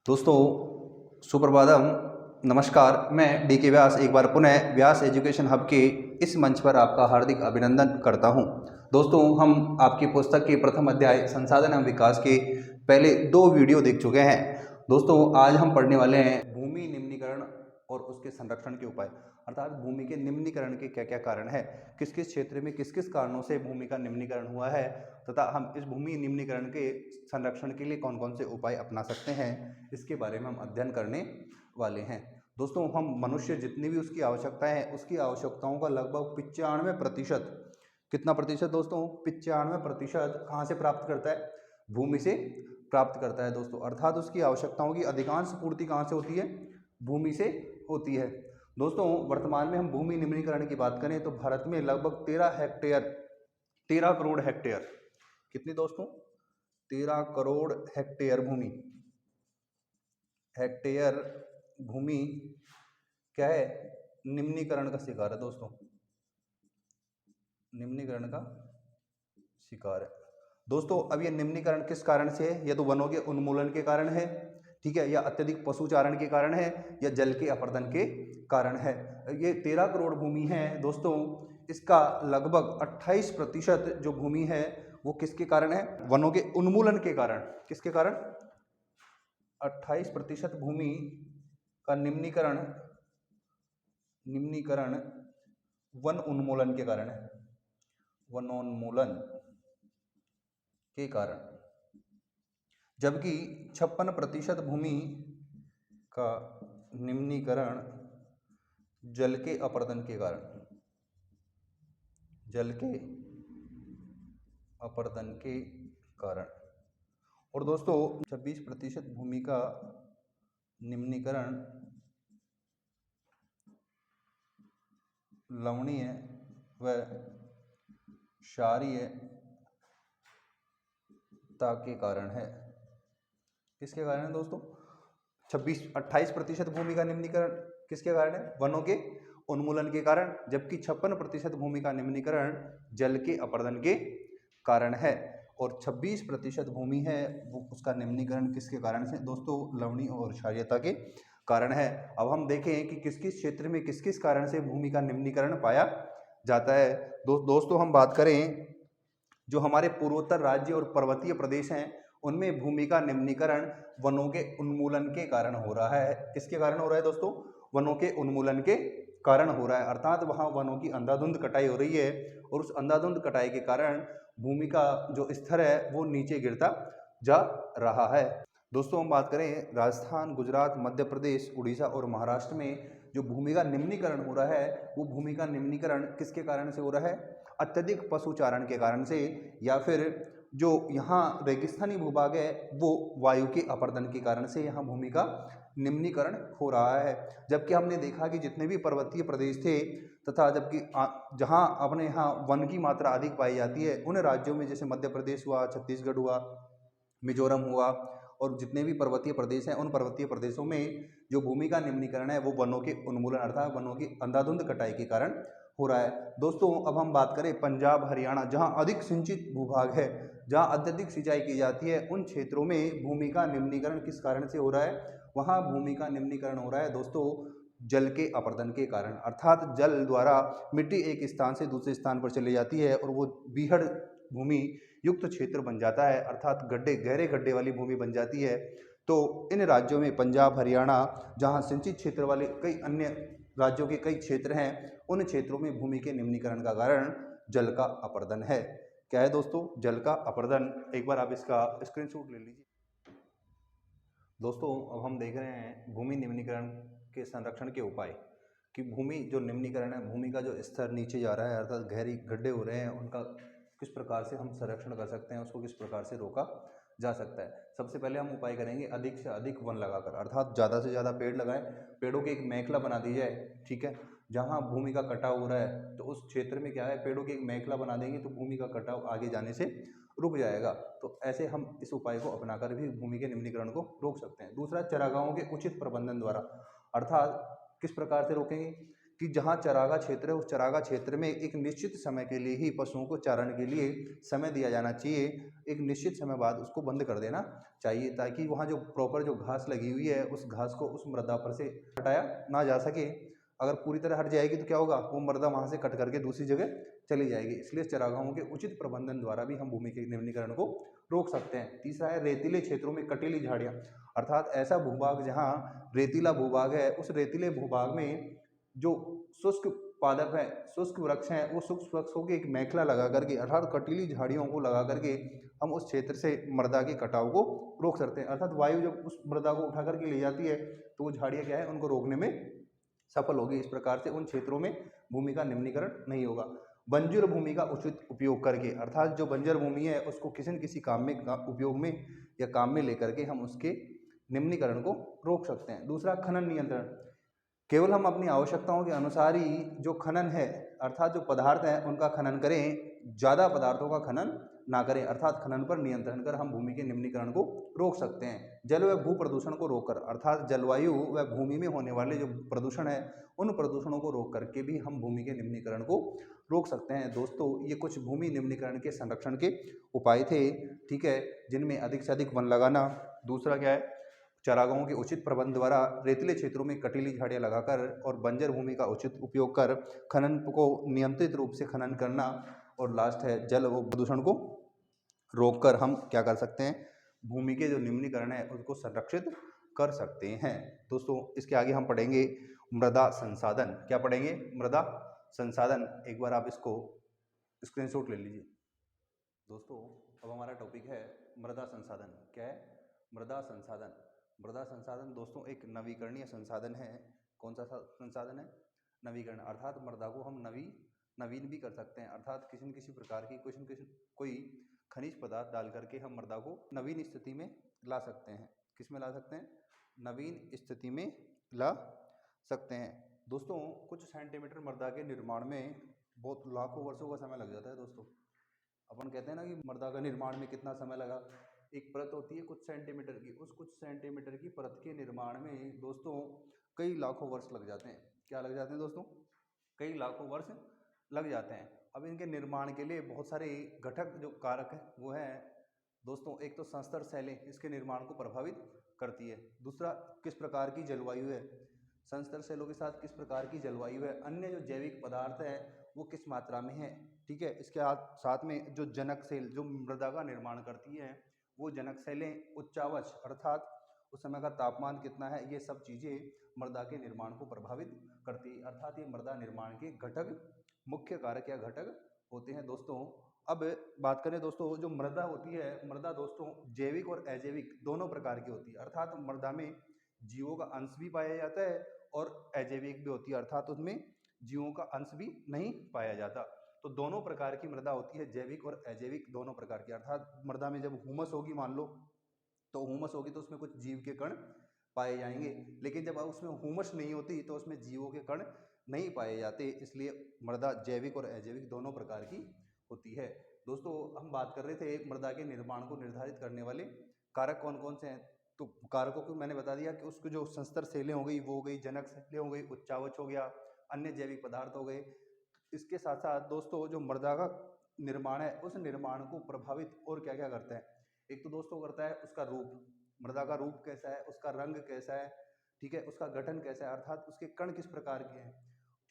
दोस्तों सुप्रभातम, नमस्कार। मैं डी के व्यास एक बार पुनः व्यास एजुकेशन हब के इस मंच पर आपका हार्दिक अभिनंदन करता हूं। दोस्तों, हम आपकी पुस्तक के प्रथम अध्याय संसाधन एवं विकास के पहले 2 वीडियो देख चुके हैं। दोस्तों, आज हम पढ़ने वाले हैं भूमि निम्नीकरण और उसके संरक्षण के उपाय, अर्थात भूमि के निम्नीकरण के क्या क्या कारण है, किस किस क्षेत्र में किस किस कारणों से भूमि का निम्नीकरण हुआ है तथा हम इस भूमि निम्नीकरण के संरक्षण के लिए कौन कौन से उपाय अपना सकते हैं, इसके बारे में हम अध्ययन करने वाले हैं। दोस्तों, हम मनुष्य जितनी भी उसकी आवश्यकताएं हैं, उसकी आवश्यकताओं का लगभग 95%, कितना प्रतिशत दोस्तों, 95% कहाँ से प्राप्त करता है? भूमि से प्राप्त करता है दोस्तों। अर्थात उसकी आवश्यकताओं की अधिकांश पूर्ति कहाँ से होती है? भूमि से होती है। दोस्तों, वर्तमान में हम भूमि निम्नीकरण की बात करें तो भारत में लगभग 13 करोड़ हेक्टेयर, कितनी दोस्तों? 13 करोड़ हेक्टेयर भूमि क्या है? निम्नीकरण का शिकार है दोस्तों, निम्नीकरण का शिकार है दोस्तों। अब ये निम्नीकरण किस कारण से है? या तो वनों के उन्मूलन के कारण है, ठीक है, या अत्यधिक पशुचारण के कारण है, या जल के अपर्दन के कारण है। ये 13 करोड़ भूमि है दोस्तों, इसका लगभग 28% जो भूमि है वो किसके कारण है? वनों के उन्मूलन के कारण। किसके कारण? 28% भूमि का निम्नीकरण वन उन्मूलन के कारण है, वनोन्मूलन के कारण। जबकि 56% भूमि का निम्नीकरण जल के अपर्दन के कारण, जल के अपर्दन के कारण। और दोस्तों, 26% भूमि का निम्नीकरण लवणीय व क्षारीयता के कारण है। किसके कारण है दोस्तों? 28% भूमि का निम्नीकरण किसके कारण है? वनों के उन्मूलन के कारण। जबकि 56% भूमि का निम्नीकरण जल के अपर्दन के कारण है। और 26% भूमि है वो उसका निम्नीकरण किसके कारण से दोस्तों? लवणीय और क्षारीयता के कारण है। अब हम देखें कि किस किस क्षेत्र में किस किस कारण से भूमि का निम्नीकरण पाया जाता है। दोस्तों, हम बात करें जो हमारे पूर्वोत्तर राज्य और पर्वतीय प्रदेश हैं, उनमें भूमि का निम्नीकरण वनों के उन्मूलन के कारण हो रहा है। किसके कारण हो रहा है दोस्तों? वनों के उन्मूलन के कारण हो रहा है। अर्थात वहाँ वनों की अंधाधुंध कटाई हो रही है और उस अंधाधुंध कटाई के कारण भूमि का जो स्तर है वो नीचे गिरता जा रहा है। दोस्तों, हम बात करें राजस्थान, गुजरात, मध्य प्रदेश, उड़ीसा और महाराष्ट्र में जो भूमि का निम्नीकरण हो रहा है वो भूमि का निम्नीकरण किसके कारण से हो रहा है? अत्यधिक पशुचारण के कारण से, या फिर जो यहाँ रेगिस्तानी भूभाग है वो वायु के अपर्दन के कारण से यहाँ भूमि का निम्नीकरण हो रहा है। जबकि हमने देखा कि जितने भी पर्वतीय प्रदेश थे तथा जबकि जहाँ अपने यहाँ वन की मात्रा अधिक पाई जाती है, उन राज्यों में जैसे मध्य प्रदेश हुआ, छत्तीसगढ़ हुआ, मिजोरम हुआ, और जितने भी पर्वतीय प्रदेश हैं उन पर्वतीय प्रदेशों में जो भूमि का निम्नीकरण है वो वनों के उन्मूलन अर्थात वनों की अंधाधुंध कटाई के कारण हो रहा है। दोस्तों, अब हम बात करें पंजाब, हरियाणा, जहां अधिक सिंचित भूभाग है, जहां अत्यधिक सिंचाई की जाती है, उन क्षेत्रों में भूमि का निम्नीकरण किस कारण से हो रहा है? वहां भूमि का निम्नीकरण हो रहा है दोस्तों जल के अपर्दन के कारण। अर्थात जल द्वारा मिट्टी एक स्थान से दूसरे स्थान पर चली जाती है और वो बीहड़ भूमि युक्त क्षेत्र बन जाता है, अर्थात गड्ढे, गहरे गड्ढे वाली भूमि बन जाती है। तो इन राज्यों में पंजाब, हरियाणा, जहां सिंचित क्षेत्र वाले कई अन्य राज्यों के कई क्षेत्र हैं, उन क्षेत्रों में भूमि के निम्नीकरण का कारण जल का अपर्दन है। क्या है दोस्तों? जल का अपर्दन। एक बार आप इसका स्क्रीनशॉट ले लीजिए। दोस्तों, अब हम देख रहे हैं भूमि निम्नीकरण के संरक्षण के उपाय, कि भूमि जो निम्नीकरण है, भूमि का जो स्तर नीचे जा रहा है अर्थात गहरी गड्ढे हो रहे हैं, उनका किस प्रकार से हम संरक्षण कर सकते हैं, उसको किस प्रकार से रोका जा सकता है। सबसे पहले हम उपाय करेंगे अधिक से अधिक वन लगाकर, अर्थात ज़्यादा से ज़्यादा पेड़ लगाएं, पेड़ों की एक मेखला बना दी जाए, ठीक है। जहाँ भूमि का कटाव हो रहा है तो उस क्षेत्र में क्या है, पेड़ों की एक मेखला बना देंगे तो भूमि का कटाव आगे जाने से रुक जाएगा। तो ऐसे हम इस उपाय को अपनाकर भी भूमि के निम्नीकरण को रोक सकते हैं। दूसरा, चरागाहों के उचित प्रबंधन द्वारा, अर्थात किस प्रकार से रोकेंगे कि जहाँ चरागा क्षेत्र है उस चरागा क्षेत्र में एक निश्चित समय के लिए ही पशुओं को चारण के लिए समय दिया जाना चाहिए। एक निश्चित समय बाद उसको बंद कर देना चाहिए ताकि वहाँ जो प्रॉपर जो घास लगी हुई है उस घास को उस मृदा पर से हटाया ना जा सके। अगर पूरी तरह हट जाएगी तो क्या होगा, वो मृदा वहाँ से कट करके दूसरी जगह चली जाएगी। इसलिए चरागाहों के उचित प्रबंधन द्वारा भी हम भूमि के निम्नीकरण को रोक सकते हैं। तीसरा है रेतीले क्षेत्रों में कटीली झाड़ियाँ, अर्थात ऐसा भूभाग जहाँ रेतीला भूभाग है, उस रेतीले भूभाग में जो शुष्क पादप है, शुष्क वृक्ष हैं, वो शुष्क वृक्षों की एक मेखला लगा करके अर्थात कटीली झाड़ियों को लगा करके हम उस क्षेत्र से मृदा के कटाव को रोक सकते हैं। अर्थात वायु जब उस मृदा को उठा करके ले जाती है तो वो झाड़ियाँ क्या है, उनको रोकने में सफल होगी। इस प्रकार से उन क्षेत्रों में भूमि का निम्नीकरण नहीं होगा। बंजर भूमि का उचित उपयोग करके, अर्थात जो बंजर भूमि है उसको किसी न किसी काम में उपयोग में या काम में लेकर के हम उसके निम्नीकरण को रोक सकते हैं। दूसरा, खनन नियंत्रण। केवल हम अपनी आवश्यकताओं के अनुसार ही जो खनन है अर्थात जो पदार्थ हैं उनका खनन करें, ज़्यादा पदार्थों का खनन ना करें, अर्थात खनन पर नियंत्रण कर हम भूमि के निम्नीकरण को रोक सकते हैं। जल व भू प्रदूषण को रोककर, अर्थात जलवायु व भूमि में होने वाले जो प्रदूषण है उन प्रदूषणों को रोक करके भी हम भूमि के निम्नीकरण को रोक सकते हैं। दोस्तों, ये कुछ भूमि निम्नीकरण के संरक्षण के उपाय थे, ठीक है, जिनमें अधिक से अधिक वन लगाना। दूसरा क्या है, चारागाहों के उचित प्रबंध द्वारा रेतीले क्षेत्रों में कटीली झाड़ियाँ लगाकर और बंजर भूमि का उचित उपयोग कर खनन को नियंत्रित रूप से खनन करना। और लास्ट है, जल व प्रदूषण को रोककर हम क्या कर सकते हैं, भूमि के जो निम्नीकरण है उसको संरक्षित कर सकते हैं। दोस्तों, इसके आगे हम पढ़ेंगे मृदा संसाधन। क्या पढ़ेंगे? मृदा संसाधन। एक बार आप इसको स्क्रीनशॉट ले लीजिए। दोस्तों, अब हमारा टॉपिक है मृदा संसाधन। क्या है? मृदा संसाधन। मृदा संसाधन दोस्तों एक नवीकरणीय संसाधन है। कौन सा संसाधन है? नवीकरण, अर्थात मृदा को हम नवीन भी कर सकते हैं, अर्थात किसी न किसी प्रकार की कोई खनिज पदार्थ डाल करके हम मृदा को नवीन स्थिति में ला सकते हैं। किस में ला सकते हैं? नवीन स्थिति में ला सकते हैं। दोस्तों, कुछ सेंटीमीटर मृदा के निर्माण में बहुत लाखों वर्षों का समय लग जाता है। दोस्तों, अपन कहते हैं ना कि मृदा का निर्माण में कितना समय लगा। एक परत होती है कुछ सेंटीमीटर की, उस कुछ सेंटीमीटर की परत के निर्माण में दोस्तों कई लाखों वर्ष लग जाते हैं। क्या लग जाते हैं दोस्तों? कई लाखों वर्ष लग जाते हैं। अब इनके निर्माण के लिए बहुत सारे घटक जो कारक हैं वो है दोस्तों, एक तो संस्तर शैलें इसके निर्माण को प्रभावित करती है। दूसरा, किस प्रकार की जलवायु है, संस्तर शैलों के साथ किस प्रकार की जलवायु है, अन्य जो जैविक पदार्थ है वो किस मात्रा में है, ठीक है। इसके साथ में जो जनक सेल जो मृदा का निर्माण करती है वो जनक सेलें, उच्चावच अर्थात उस समय का तापमान कितना है, ये सब चीज़ें मृदा के निर्माण को प्रभावित करती है। अर्थात ये मृदा निर्माण के घटक, मुख्य कारक या घटक होते हैं। दोस्तों, अब बात करें दोस्तों, जो मृदा होती है, मृदा दोस्तों जैविक और अजैविक दोनों प्रकार की होती है। अर्थात मृदा में जीवों का अंश भी पाया जाता है और अजैविक भी होती है, अर्थात उसमें जीवों का अंश भी नहीं पाया जाता। तो दोनों प्रकार की मृदा होती है, जैविक और अजैविक दोनों प्रकार की। अर्थात मृदा में जब हुमस होगी, मान लो तो हुमस होगी तो उसमें कुछ जीव के कण पाए जाएंगे, लेकिन जब उसमें हुमस नहीं होती तो उसमें जीवों के कण नहीं पाए जाते। इसलिए मृदा जैविक और अजैविक दोनों प्रकार की होती है। दोस्तों, हम बात कर रहे थे मृदा के निर्माण को निर्धारित करने वाले कारक कौन कौन से हैं। तो कारकों को मैंने बता दिया कि उसको जो संस्तर सेलें हो गई वो हो गई, जनक सेलें हो गई, उच्चावच हो गया, अन्य जैविक पदार्थ हो गए। इसके साथ साथ दोस्तों जो मृदा का निर्माण है उस निर्माण को प्रभावित और क्या क्या करता है, एक तो दोस्तों करता है उसका रूप, मृदा का रूप कैसा है, उसका रंग कैसा है, ठीक है, उसका गठन कैसा है, अर्थात उसके कण किस प्रकार के हैं,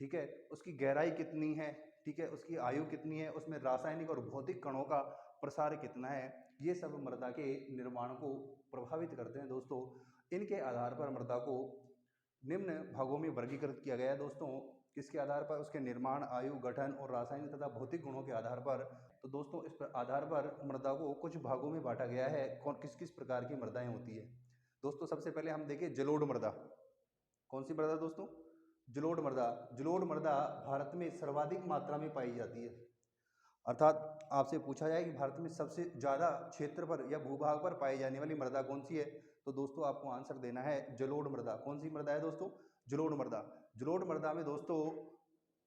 ठीक है, उसकी गहराई कितनी है, ठीक है, उसकी आयु कितनी है, उसमें रासायनिक और भौतिक कणों का प्रसार कितना है, ये सब मृदा के निर्माण को प्रभावित करते हैं। दोस्तों, इनके आधार पर मृदा को निम्न भागों में वर्गीकृत किया गया है। दोस्तों, किसके आधार पर? उसके निर्माण, आयु, गठन और रासायनिक तथा भौतिक गुणों के आधार पर। तो दोस्तों, इस आधार पर मृदा को कुछ भागों में बांटा गया है। कौन किस किस प्रकार की मृदाएं होती है दोस्तों? सबसे पहले हम देखें जलोढ़ मृदा। कौन सी मृदा दोस्तों? जलोढ़ मृदा। जलोढ़ मृदा भारत में सर्वाधिक मात्रा में पाई जाती है। अर्थात आपसे पूछा जाए कि भारत में सबसे ज़्यादा क्षेत्र पर या भूभाग पर पाई जाने वाली मृदा कौन सी है, तो दोस्तों आपको आंसर देना है जलोढ़ मृदा। कौन सी मृदा है दोस्तों? जलोढ़ मृदा। जलोढ़ मृदा में दोस्तों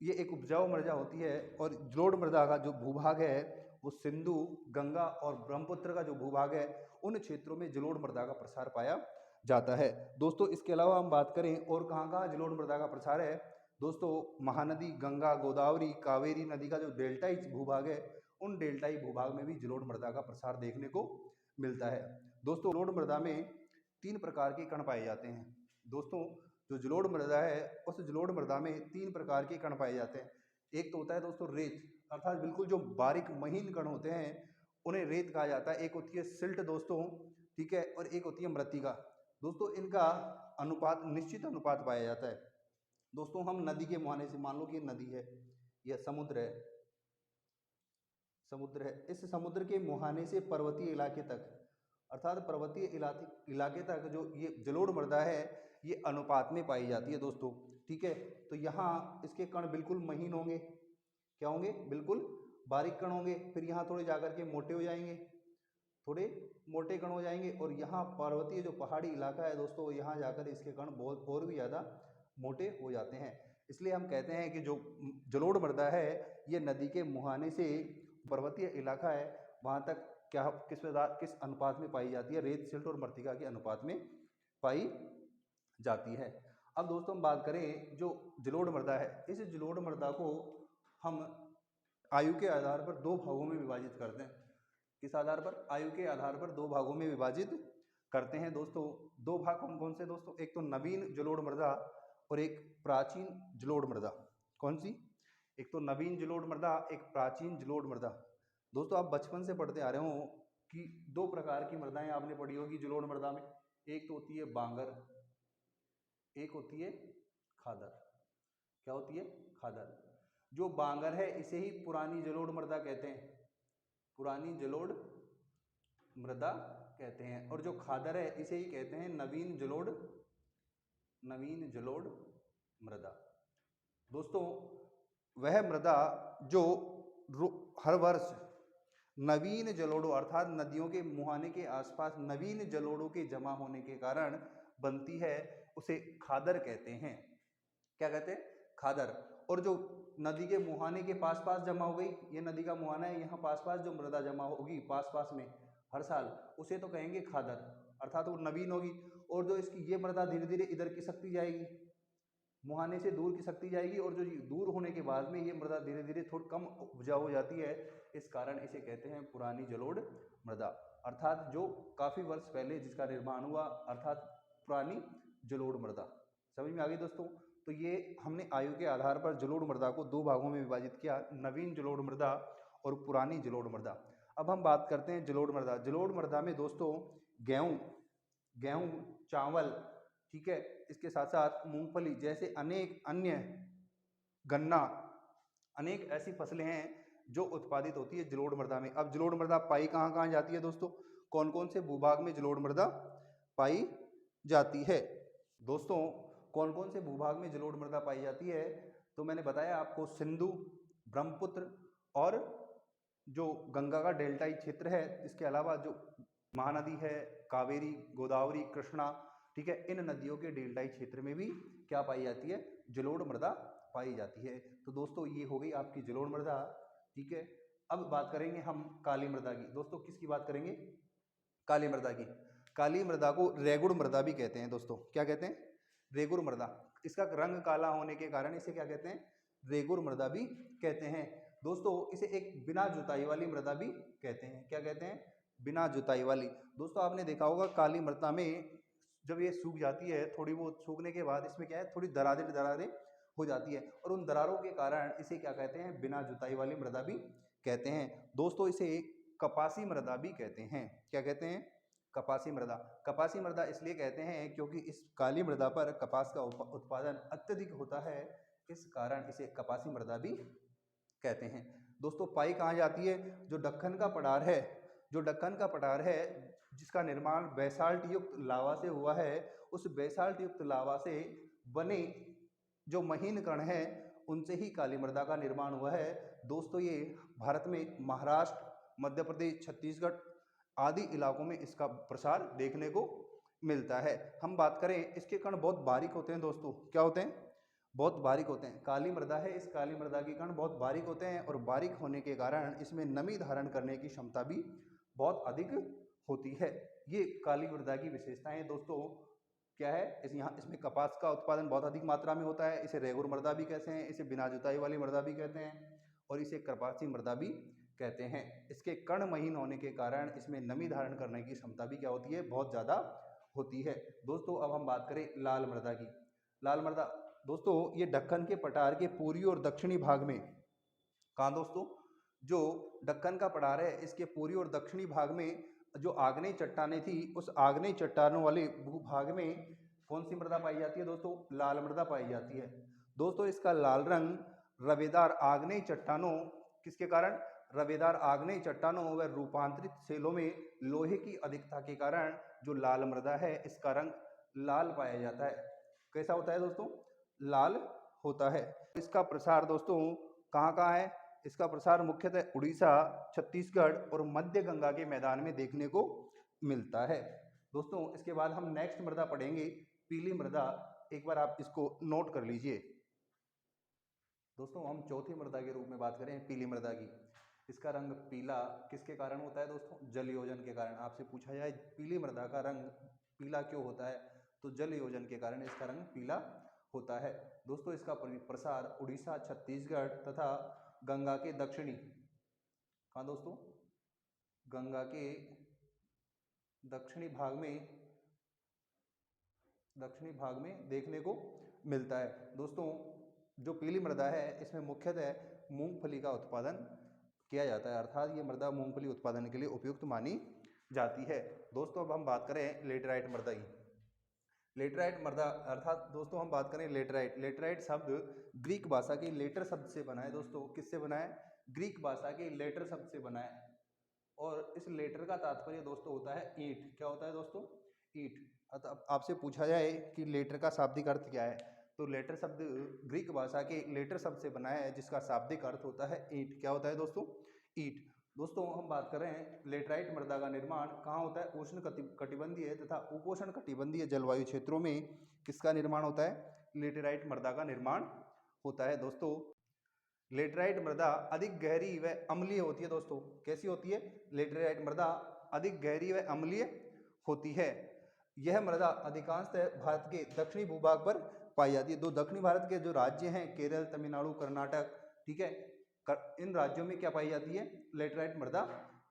ये एक उपजाऊ मृदा होती है और जलोढ़ मृदा का जो भूभाग है वो सिंधु, गंगा और ब्रह्मपुत्र का जो भूभाग है उन क्षेत्रों में जलोढ़ मृदा का प्रसार पाया जाता है। दोस्तों, इसके अलावा हम बात करें और कहाँ कहाँ जलोढ़ मृदा का प्रसार है, दोस्तों महानदी गंगा, गोदावरी, कावेरी नदी का जो डेल्टाई भूभाग है, उन डेल्टाई भूभाग में भी जलोढ़ मृदा का प्रसार देखने को मिलता है। दोस्तों जलोढ़ मृदा में 3 प्रकार के कण पाए जाते हैं। दोस्तों जो जलोढ़ मृदा है, उस जलोढ़ मृदा में 3 प्रकार के कण पाए जाते हैं। एक तो होता है दोस्तों रेत, अर्थात बिल्कुल जो बारीक महीन कण होते हैं उन्हें रेत कहा जाता है। एक होती है सिल्ट दोस्तों, ठीक है, और एक होती है मृत्तिका। दोस्तों इनका अनुपात, निश्चित अनुपात पाया जाता है। दोस्तों हम नदी के मुहाने से, मान लो कि नदी है या समुद्र है, इस समुद्र के मुहाने से पर्वतीय इलाके तक, अर्थात पर्वतीय इलाके तक जो ये जलोढ़ मृदा है ये अनुपात में पाई जाती है दोस्तों, ठीक है। तो यहाँ इसके कण बिल्कुल महीन होंगे, क्या होंगे, बिल्कुल बारीक कण होंगे। फिर यहाँ थोड़े जाकर के मोटे हो जाएंगे, थोड़े मोटे कण हो जाएंगे, और यहाँ पर्वतीय जो पहाड़ी इलाका है दोस्तों, यहाँ जाकर इसके कण बहुत और भी ज़्यादा मोटे हो जाते हैं। इसलिए हम कहते हैं कि जो जलोढ़ मृदा है ये नदी के मुहाने से पर्वतीय इलाका है वहाँ तक क्या किस अनुपात में पाई जाती है, रेत, सिल्ट और मृत्तिका के अनुपात में पाई जाती है। अब दोस्तों हम बात करें जो जलोढ़ मृदा है, इस जलोढ़ मृदा को हम आयु के आधार पर 2 भागों में विभाजित करते हैं। किस आधार पर, आयु के आधार पर 2 भागों में विभाजित करते हैं दोस्तों। 2 भाग कौन कौन से दोस्तों, एक तो नवीन जलोढ़ मृदा और एक प्राचीन जलोढ़ मृदा। कौन सी, एक तो नवीन जलोढ़ मृदा, एक प्राचीन जलोढ़ मृदा। दोस्तों आप बचपन से पढ़ते आ रहे हो कि 2 प्रकार की मृदाएं आपने पढ़ी होगी जलोढ़ मृदा में, एक तो होती है बांगर, एक होती है खादर। क्या होती है, खादर। जो बांगर है इसे ही पुरानी जलोढ़ मृदा कहते हैं, पुरानी जलोढ़ मृदा कहते हैं, और जो खादर है इसे ही कहते हैं नवीन जलोढ़ मृदा। दोस्तों वह मृदा जो हर वर्ष नवीन जलोढ़ों, अर्थात नदियों के मुहाने के आसपास नवीन जलोढ़ों के जमा होने के कारण बनती है, उसे खादर कहते हैं। क्या कहते हैं, खादर। और जो नदी के मुहाने के पास पास जमा हो गई, ये नदी का मुहाना है, यहाँ पास पास जो मृदा जमा होगी पास पास में हर साल, उसे तो कहेंगे खादर, अर्थात वो नवीन होगी। और जो इसकी ये मृदा धीरे धीरे इधर खिसकती जाएगी, मुहाने से दूर खिसकती जाएगी, और जो दूर होने के बाद में ये मृदा धीरे धीरे थोड़ी कम उपजाऊ हो जाती है, इस कारण इसे कहते हैं पुरानी जलोढ़ मृदा, अर्थात जो काफ़ी वर्ष पहले जिसका निर्माण हुआ, अर्थात पुरानी जलोढ़ मृदा। समझ में आ गई दोस्तों। तो ये हमने आयु के आधार पर जलोढ़ मृदा को 2 भागों में विभाजित किया, नवीन जलोढ़ मृदा और पुरानी जलोढ़ मृदा। अब हम बात करते हैं जलोढ़ मृदा। जलोढ़ मृदा में दोस्तों गेहूं, चावल, ठीक है, इसके साथ साथ मूंगफली जैसे अनेक अन्य, गन्ना, अनेक ऐसी फसलें हैं जो उत्पादित होती है जलोढ़ मृदा में। अब जलोढ़ मृदा पाई कहाँ कहाँ जाती है दोस्तों, कौन कौन से भूभाग में जलोढ़ मृदा पाई जाती है। दोस्तों कौन कौन से भूभाग में जलोढ़ मृदा पाई जाती है, तो मैंने बताया आपको, सिंधु, ब्रह्मपुत्र और जो गंगा का डेल्टाई क्षेत्र है, इसके अलावा जो महानदी है, कावेरी, गोदावरी, कृष्णा, ठीक है, इन नदियों के डेल्टाई क्षेत्र में भी क्या पाई जाती है, जलोढ़ मृदा पाई जाती है। तो दोस्तों ये हो गई आपकी जलोढ़ मृदा, ठीक है। अब बात करेंगे हम काली मृदा की। दोस्तों किसकी बात करेंगे, काली मृदा की। काली मृदा को रेगुड़ मृदा भी कहते हैं दोस्तों। क्या कहते हैं, रेगुड़ मृदा। इसका रंग काला होने के कारण इसे क्या कहते हैं, रेगुड़ मृदा भी कहते हैं दोस्तों। इसे एक बिना जुताई वाली मृदा भी कहते हैं। क्या कहते हैं, बिना जुताई वाली। दोस्तों आपने देखा होगा काली मृदा में जब ये सूख जाती है, थोड़ी बहुत सूखने के बाद इसमें क्या है, थोड़ी दरारें हो जाती है, और उन दरारों के कारण इसे क्या कहते हैं, बिना जुताई वाली मृदा भी कहते हैं दोस्तों। इसे कपासी मृदा भी कहते हैं। क्या कहते हैं, कपासी मृदा। कपासी मृदा इसलिए कहते हैं क्योंकि इस काली मृदा पर कपास का उत्पादन अत्यधिक होता है, इस कारण इसे कपासी मृदा भी कहते हैं दोस्तों। पाई कहाँ जाती है, जो दक्कन का पठार है, जिसका निर्माण बेसाल्ट युक्त लावा से हुआ है, उस बेसाल्ट युक्त लावा से बने जो महीन कण हैं उनसे ही काली मृदा का निर्माण हुआ है दोस्तों। ये भारत में महाराष्ट्र, मध्य प्रदेश, छत्तीसगढ़ आदि इलाकों में इसका प्रसार देखने को मिलता है। हम बात करें, इसके कण बहुत बारीक होते हैं दोस्तों। क्या होते हैं, बहुत बारीक होते हैं। काली मृदा है, इस काली मृदा के कण बहुत बारीक होते हैं, और बारीक होने के कारण इसमें नमी धारण करने की क्षमता भी बहुत अधिक होती है। ये काली मृदा की विशेषताएं दोस्तों। क्या है, यहाँ इसमें कपास का उत्पादन बहुत अधिक मात्रा में होता है। इसे रेगुर मृदा भी कहते हैं, इसे बिना जुताई वाली मृदा भी कहते हैं और इसे कपासी मृदा भी कहते हैं। इसके कण महीन होने के कारण इसमें नमी धारण करने की क्षमता भी क्या होती है, बहुत ज़्यादा होती है। दोस्तों अब हम बात करें लाल मृदा की। लाल मृदा दोस्तों ये दक्कन के पठार के पूर्वी और दक्षिणी भाग में, कहाँ दोस्तों, जो दक्कन का पठार है इसके पूर्वी और दक्षिणी भाग में जो आग्नेय चट्टानें थी, उस आग्नेय चट्टानों वाले भूभाग में कौन सी मृदा पाई जाती है दोस्तों, लाल मृदा पाई जाती है। दोस्तों इसका लाल रंग रवेदार आग्नेय चट्टानों, किसके कारण, रवेदार आग्नेय चट्टानों व रूपांतरित सेलों में लोहे की अधिकता के कारण जो लाल मृदा है इसका रंग लाल पाया जाता है। कैसा होता है दोस्तों, लाल होता है। इसका प्रसार दोस्तों कहाँ कहाँ है, इसका प्रसार मुख्यतः उड़ीसा, छत्तीसगढ़ और मध्य गंगा के मैदान में देखने को मिलता है। दोस्तों इसके बाद हम नेक्स्ट मृदा पढ़ेंगे पीली मृदा। एक बार आप इसको नोट कर लीजिए। दोस्तों हम चौथी मृदा के रूप में बात करें पीली मृदा की। इसका रंग पीला किसके कारण होता है दोस्तों, जल योजन के कारण। आपसे पूछा जाए पीली मृदा का रंग पीला क्यों होता है, तो जल योजन के कारण इसका रंग पीला होता है। दोस्तों इसका प्रसार उड़ीसा, छत्तीसगढ़ तथा गंगा के दक्षिणी, कहाँ दोस्तों, गंगा के दक्षिणी भाग में देखने को मिलता है। दोस्तों जो पीली मृदा है इसमें मुख्यतः मूंगफली का उत्पादन किया जाता है, अर्थात ये मृदा मूंगफली उत्पादन के लिए उपयुक्त मानी जाती है। दोस्तों अब हम बात करें लेटराइट मृदा की। लेटराइट मृदा अर्थात दोस्तों हम बात करें लेटराइट शब्द ग्रीक भाषा के लेटर शब्द से बना है। दोस्तों किससे बना है, ग्रीक भाषा के लेटर शब्द से बना है और इस लेटर का तात्पर्य दोस्तों होता है ईंट। क्या होता है दोस्तों, ईंट। अतः आपसे पूछा जाए कि लेटर का शाब्दिक अर्थ क्या है, तो लेटर शब्द ग्रीक भाषा के लेटर शब्द से बना है जिसका शाब्दिक अर्थ होता है ईंट। क्या होता है दोस्तों, ईंट। दोस्तों हम बात कर रहे हैं लेटराइट मृदा का निर्माण कहाँ होता है, उष्ण कटिबंधीय तथा उपोष्ण कटिबंधीय जलवायु क्षेत्रों में किसका निर्माण होता है, लेटराइट मृदा का निर्माण होता है। दोस्तों लेटराइट मृदा अधिक गहरी व अम्लीय होती है। दोस्तों कैसी होती है, लेटराइट मृदा अधिक गहरी व अम्लीय होती है। यह मृदा अधिकांशतः भारत के दक्षिणी भूभाग पर पाई जाती है। दो दक्षिणी भारत के जो राज्य हैं, केरल, तमिलनाडु, कर्नाटक, ठीक है, इन राज्यों में क्या पाई जाती है, लेटराइट मृदा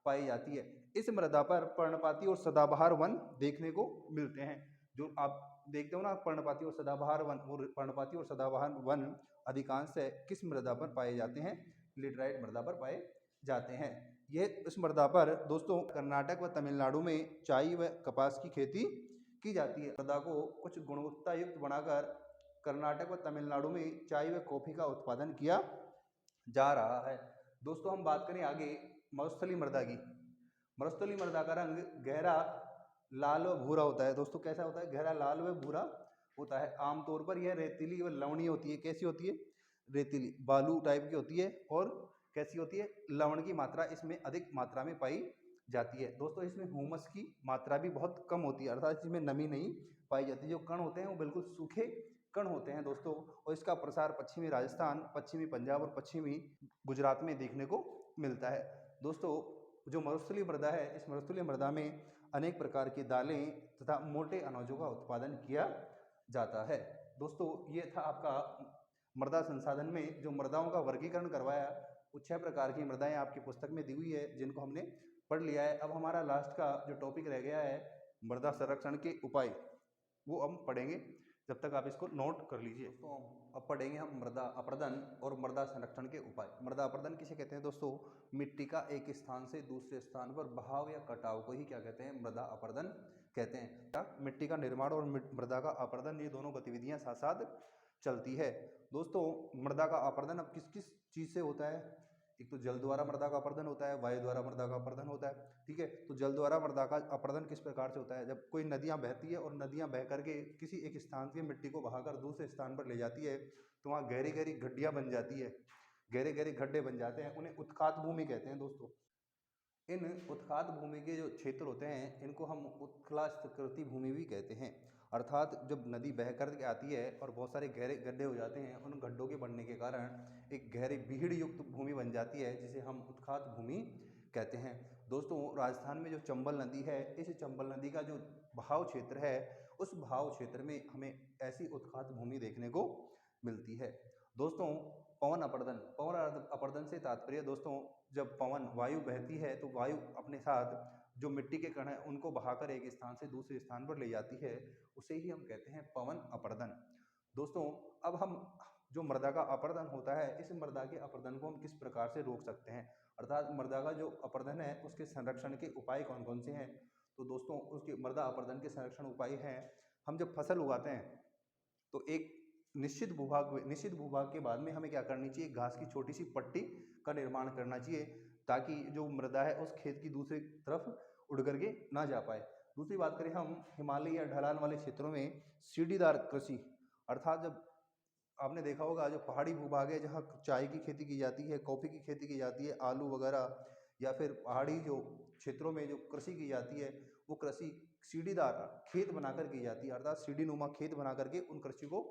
पाई जाती है। इस मृदा पर पर्णपाती और सदाबहार वन देखने को मिलते हैं। जो आप देखते हो ना पर्णपाती और सदाबहार वन, वो पर्णपाती और सदाबहार वन अधिकांश किस मृदा पर पाए जाते हैं, लेटराइट मृदा पर पाए जाते हैं। यह इस मृदा पर दोस्तों कर्नाटक व तमिलनाडु में चाय व कपास की खेती की जाती है। मृदा को कुछ गुणवत्ता युक्त बनाकर कर्नाटक व तमिलनाडु में चाय व कॉफी का उत्पादन किया जा रहा है। दोस्तों हम बात करें आगे मरुस्थली मृदा की। मरुस्थली मृदा का रंग गहरा लाल व भूरा होता है। दोस्तों कैसा होता है, गहरा लाल व भूरा होता है। आमतौर पर यह रेतीली व लवणीय होती है। कैसी होती है, रेतीली बालू टाइप की होती है और कैसी होती है, लवण की मात्रा इसमें अधिक मात्रा में पाई जाती है। दोस्तों इसमें ह्यूमस की मात्रा भी बहुत कम होती है, अर्थात इसमें नमी नहीं पाई जाती। जो कण होते हैं वो बिल्कुल सूखे कण होते हैं दोस्तों। और इसका प्रसार पश्चिमी राजस्थान, पश्चिमी पंजाब और पश्चिमी गुजरात में देखने को मिलता है। दोस्तों जो मरुस्थलीय मृदा है, इस मरुस्थलीय मृदा में अनेक प्रकार की दालें तथा मोटे अनाजों का उत्पादन किया जाता है। दोस्तों ये था आपका मृदा संसाधन में जो मृदाओं का वर्गीकरण करवाया। वो 6 प्रकार की मृदाएं आपकी पुस्तक में दी हुई है जिनको हमने पढ़ लिया है। अब हमारा लास्ट का जो टॉपिक रह गया है मृदा संरक्षण के उपाय, वो हम पढ़ेंगे। जब तक आप इसको नोट कर लीजिए। दोस्तों अब पढ़ेंगे हम मृदा अपरदन और मृदा संरक्षण के उपाय। मृदा अपरदन किसे कहते हैं दोस्तों, मिट्टी का एक स्थान से दूसरे स्थान पर बहाव या कटाव को ही क्या कहते हैं, मृदा अपरदन कहते हैं। मिट्टी का निर्माण और मृदा का अपरदन, ये दोनों गतिविधियां साथ साथ चलती है। दोस्तों मृदा का अपरदन अब किस किस चीज़ से होता है, एक तो जल द्वारा मृदा का अपरदन होता है, वायु द्वारा मृदा का अपरदन होता है। ठीक है, तो जल द्वारा मृदा का अपरदन किस प्रकार से होता है, जब कोई नदियां बहती है और नदियां बह करके किसी एक स्थान से मिट्टी को बहाकर दूसरे स्थान पर ले जाती है तो वहाँ गहरी गहरी गड्डियाँ बन जाती है, गहरे गहरे गड्ढे बन जाते हैं, उन्हें उत्खात भूमि कहते हैं। दोस्तों इन उत्खात भूमि के जो क्षेत्र होते हैं इनको हम उत्खलास्कृति भूमि भी कहते हैं। अर्थात जब नदी बह कर के आती है और बहुत सारे गहरे गड्ढे हो जाते हैं, उन गड्ढों के बनने के कारण एक गहरी बीहड़ युक्त भूमि बन जाती है जिसे हम उत्खात भूमि कहते हैं। दोस्तों राजस्थान में जो चंबल नदी है, इस चंबल नदी का जो बहाव क्षेत्र है उस भाव क्षेत्र में हमें ऐसी उत्खात भूमि देखने को मिलती है। दोस्तों पवन अपर्दन से तात्पर्य दोस्तों, जब पवन वायु बहती है तो वायु अपने साथ जो मिट्टी के कण हैं उनको बहाकर एक स्थान से दूसरे स्थान पर ले जाती है, उसे ही हम कहते हैं पवन अपर्दन। दोस्तों अब हम जो मृदा का अपर्दन होता है, इस मृदा के अपर्दन को हम किस प्रकार से रोक सकते हैं, अर्थात मृदा का जो अपर्दन है उसके संरक्षण के उपाय कौन कौन से हैं। तो दोस्तों उसके मृदा अपर्दन के संरक्षण उपाय हैं, हम जब फसल उगाते हैं तो एक निश्चित भूभाग के बाद में हमें क्या करनी चाहिए, घास की छोटी सी पट्टी का निर्माण करना चाहिए, ताकि जो मृदा है उस खेत की दूसरी तरफ उड़ करके ना जा पाए। दूसरी बात करें हम हिमालय या ढलान वाले क्षेत्रों में सीढ़ीदार कृषि, अर्थात जब आपने देखा होगा जो पहाड़ी भूभाग है जहाँ चाय की खेती की जाती है, कॉफ़ी की खेती की जाती है, आलू वगैरह, या फिर पहाड़ी जो क्षेत्रों में जो कृषि की जाती है वो कृषि सीढ़ीदार खेत बनाकर की जाती है, अर्थात सीढ़ी नुमा खेत बना करके उन कृषि को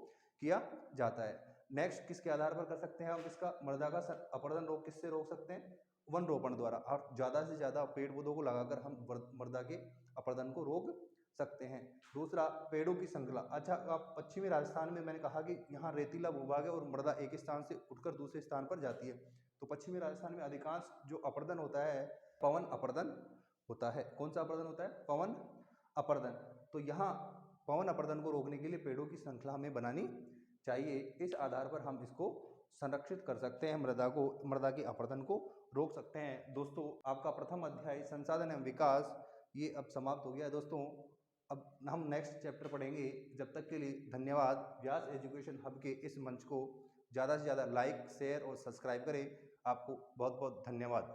किया जाता है। नेक्स्ट किसके आधार पर कर सकते हैं हम इसका मृदा का अपर्दन रोग किससे रोक सकते हैं, वन रोपण द्वारा, और ज़्यादा से ज़्यादा पेड़ पौधों को लगाकर हम मृदा के अपर्दन को रोक सकते हैं। दूसरा पेड़ों की श्रृंखला, अच्छा आप पश्चिमी राजस्थान में मैंने कहा कि यहाँ रेतीला भूभाग है और मृदा एक स्थान से उठकर दूसरे स्थान पर जाती है, तो पश्चिमी राजस्थान में अधिकांश जो अपर्दन होता है पवन अपर्दन होता है। कौन सा अपर्दन होता है, पवन अपर्दन। तो यहाँ पवन अपर्दन को रोकने के लिए पेड़ों की श्रृंखला हमें बनानी चाहिए, इस आधार पर हम इसको संरक्षित कर सकते हैं, मृदा के अपर्दन को रोक सकते हैं। दोस्तों आपका प्रथम अध्याय संसाधन एवं विकास ये अब समाप्त हो गया है। दोस्तों अब हम नेक्स्ट चैप्टर पढ़ेंगे, जब तक के लिए धन्यवाद। व्यास एजुकेशन हब के इस मंच को ज़्यादा से ज़्यादा लाइक शेयर और सब्सक्राइब करें। आपको बहुत बहुत धन्यवाद।